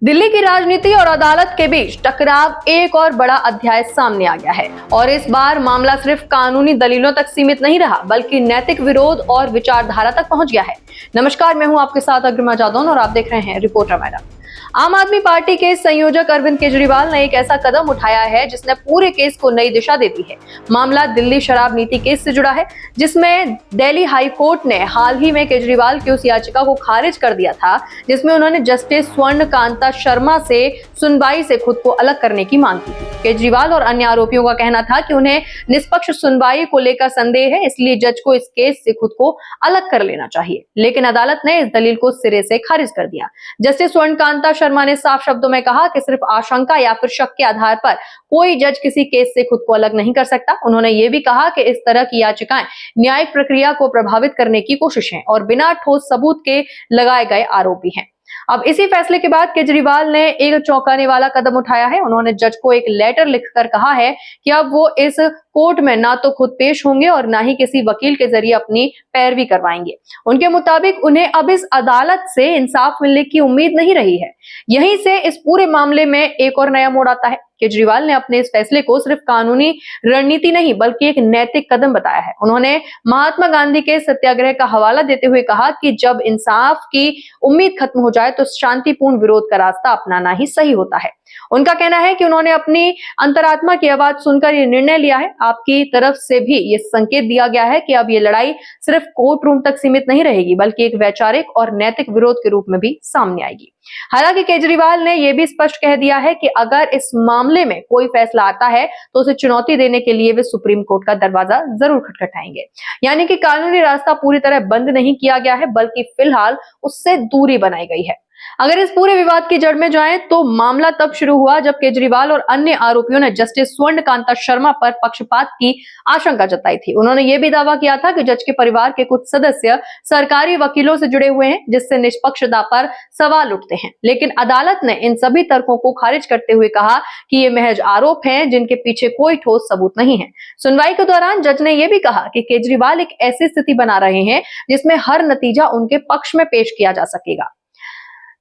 दिल्ली की राजनीति और अदालत के बीच टकराव एक और बड़ा अध्याय सामने आ गया है और इस बार मामला सिर्फ कानूनी दलीलों तक सीमित नहीं रहा बल्कि नैतिक विरोध और विचारधारा तक पहुंच गया है। नमस्कार, मैं हूं आपके साथ अग्रिमा जादौन और आप देख रहे हैं रिपोर्टर मैडम। आम आदमी पार्टी के संयोजक अरविंद केजरीवाल ने एक ऐसा कदम उठाया है जिसने पूरे केस को नई दिशा दे दी है। मामला दिल्ली शराब नीति केस से जुड़ा है, जिसमें दिल्ली हाई कोर्ट ने हाल ही में केजरीवाल की उस याचिका को खारिज कर दिया था जिसमें उन्होंने जस्टिस स्वर्ण कांता शर्मा से सुनवाई से खुद को अलग करने की मांग की थी। केजरीवाल और अन्य आरोपियों का कहना था कि उन्हें निष्पक्ष सुनवाई को लेकर संदेह है, इसलिए जज को इस केस से खुद को अलग कर लेना चाहिए, लेकिन अदालत ने इस दलील को सिरे से खारिज कर दिया। जस्टिस स्वर्ण कांता शर्मा ने साफ शब्दों में कहा कि सिर्फ आशंका या फिर शक के आधार पर कोई जज किसी केस से खुद को अलग नहीं कर सकता। उन्होंने ये भी कहा कि इस तरह की याचिकाएं न्यायिक प्रक्रिया को प्रभावित करने की कोशिश है और बिना ठोस सबूत के लगाए गए आरोप भी हैं। अब इसी फैसले के बाद केजरीवाल ने एक चौंकाने वाला कदम उठाया है। उन्होंने जज को एक लेटर लिखकर कहा है कि अब वो इस कोर्ट में ना तो खुद पेश होंगे और ना ही किसी वकील के जरिए अपनी पैरवी करवाएंगे। उनके मुताबिक उन्हें अब इस अदालत से इंसाफ मिलने की उम्मीद नहीं रही है। यहीं से इस पूरे मामले में एक और नया मोड़ आता है। केजरीवाल ने अपने इस फैसले को सिर्फ कानूनी रणनीति नहीं बल्कि एक नैतिक कदम बताया है। उन्होंने महात्मा गांधी के सत्याग्रह का हवाला देते हुए कहा कि जब इंसाफ की उम्मीद खत्म हो जाए तो शांतिपूर्ण विरोध का रास्ता अपनाना ही सही होता है। उनका कहना है कि उन्होंने अपनी अंतरात्मा की आवाज सुनकर ये निर्णय लिया है। आपकी तरफ से भी ये संकेत दिया गया है कि अब ये लड़ाई सिर्फ कोर्ट रूम तक सीमित नहीं रहेगी बल्कि एक वैचारिक और नैतिक विरोध के रूप में भी सामने आएगी। हालांकि केजरीवाल ने यह भी स्पष्ट कह दिया है कि अगर इस मामले में कोई फैसला आता है तो उसे चुनौती देने के लिए वे सुप्रीम कोर्ट का दरवाजा जरूर खटखटाएंगे। यानी कि कानूनी रास्ता पूरी तरह बंद नहीं किया गया है बल्कि फिलहाल उससे दूरी बनाई गई है। अगर इस पूरे विवाद की जड़ में जाएं तो मामला तब शुरू हुआ जब केजरीवाल और अन्य आरोपियों ने जस्टिस स्वर्ण कांता शर्मा पर पक्षपात की आशंका जताई थी। उन्होंने यह भी दावा किया था कि जज के परिवार के कुछ सदस्य सरकारी वकीलों से जुड़े हुए हैं, जिससे निष्पक्षता पर सवाल उठते हैं। लेकिन अदालत ने इन सभी तर्कों को खारिज करते हुए कहा कि ये महज आरोप हैं जिनके पीछे कोई ठोस सबूत नहीं है। सुनवाई के दौरान जज ने यह भी कहा कि केजरीवाल एक ऐसी स्थिति बना रहे हैं जिसमें हर नतीजा उनके पक्ष में पेश किया जा सकेगा।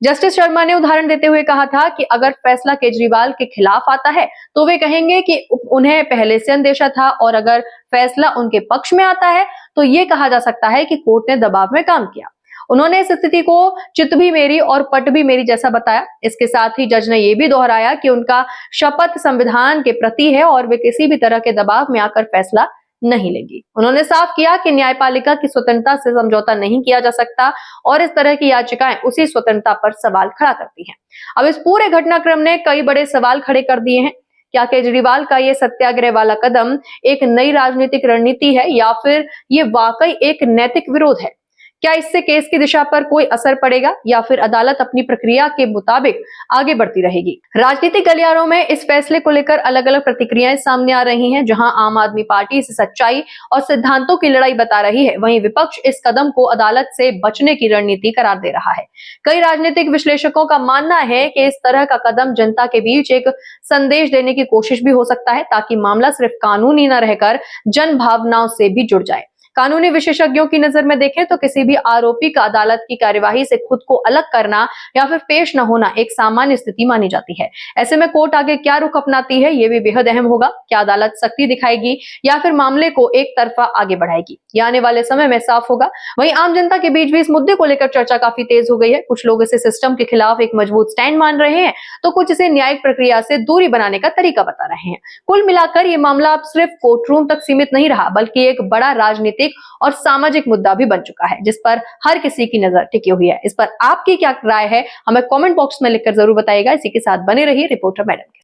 जस्टिस शर्मा ने उदाहरण देते हुए कहा था कि अगर फैसला केजरीवाल के खिलाफ आता है तो वे कहेंगे कि उन्हें पहले से अंदेशा था, और अगर फैसला उनके पक्ष में आता है तो ये कहा जा सकता है कि कोर्ट ने दबाव में काम किया। उन्होंने इस स्थिति को चित भी मेरी और पट भी मेरी जैसा बताया। इसके साथ ही जज ने यह भी दोहराया कि उनका शपथ संविधान के प्रति है और वे किसी भी तरह के दबाव में आकर फैसला नहीं लेगी। उन्होंने साफ किया कि न्यायपालिका की स्वतंत्रता से समझौता नहीं किया जा सकता और इस तरह की याचिकाएं उसी स्वतंत्रता पर सवाल खड़ा करती हैं। अब इस पूरे घटनाक्रम ने कई बड़े सवाल खड़े कर दिए हैं। क्या केजरीवाल का ये सत्याग्रह वाला कदम एक नई राजनीतिक रणनीति है या फिर ये वाकई एक नैतिक विरोध है? क्या इससे केस की दिशा पर कोई असर पड़ेगा या फिर अदालत अपनी प्रक्रिया के मुताबिक आगे बढ़ती रहेगी? राजनीतिक गलियारों में इस फैसले को लेकर अलग अलग प्रतिक्रियाएं सामने आ रही हैं। जहां आम आदमी पार्टी इसे सच्चाई और सिद्धांतों की लड़ाई बता रही है, वहीं विपक्ष इस कदम को अदालत से बचने की रणनीति करार दे रहा है। कई राजनीतिक विश्लेषकों का मानना है कि इस तरह का कदम जनता के बीच एक संदेश देने की कोशिश भी हो सकता है, ताकि मामला सिर्फ कानूनी न रहकर जन भावनाओं से भी जुड़ जाए। कानूनी विशेषज्ञों की नजर में देखें तो किसी भी आरोपी का अदालत की कार्यवाही से खुद को अलग करना या फिर पेश न होना एक सामान्य स्थिति मानी जाती है। ऐसे में कोर्ट आगे क्या रुख अपनाती है, यह भी बेहद अहम होगा। क्या अदालत सख्ती दिखाएगी या फिर मामले को एक तरफा आगे बढ़ाएगी, यह आने वाले समय में साफ होगा। वहीं आम जनता के बीच भी इस मुद्दे को लेकर चर्चा काफी तेज हो गई है। कुछ लोग इसे सिस्टम के खिलाफ एक मजबूत स्टैंड मान रहे हैं तो कुछ इसे न्यायिक प्रक्रिया से दूरी बनाने का तरीका बता रहे हैं। कुल मिलाकर ये मामला अब सिर्फ कोर्ट रूम तक सीमित नहीं रहा बल्कि एक बड़ा राजनीतिक और सामाजिक मुद्दा भी बन चुका है, जिस पर हर किसी की नजर टिकी हुई है। इस पर आपकी क्या राय है, हमें कमेंट बॉक्स में लिखकर जरूर बताइएगा। इसी के साथ बने रहिए रिपोर्टर मैडम के।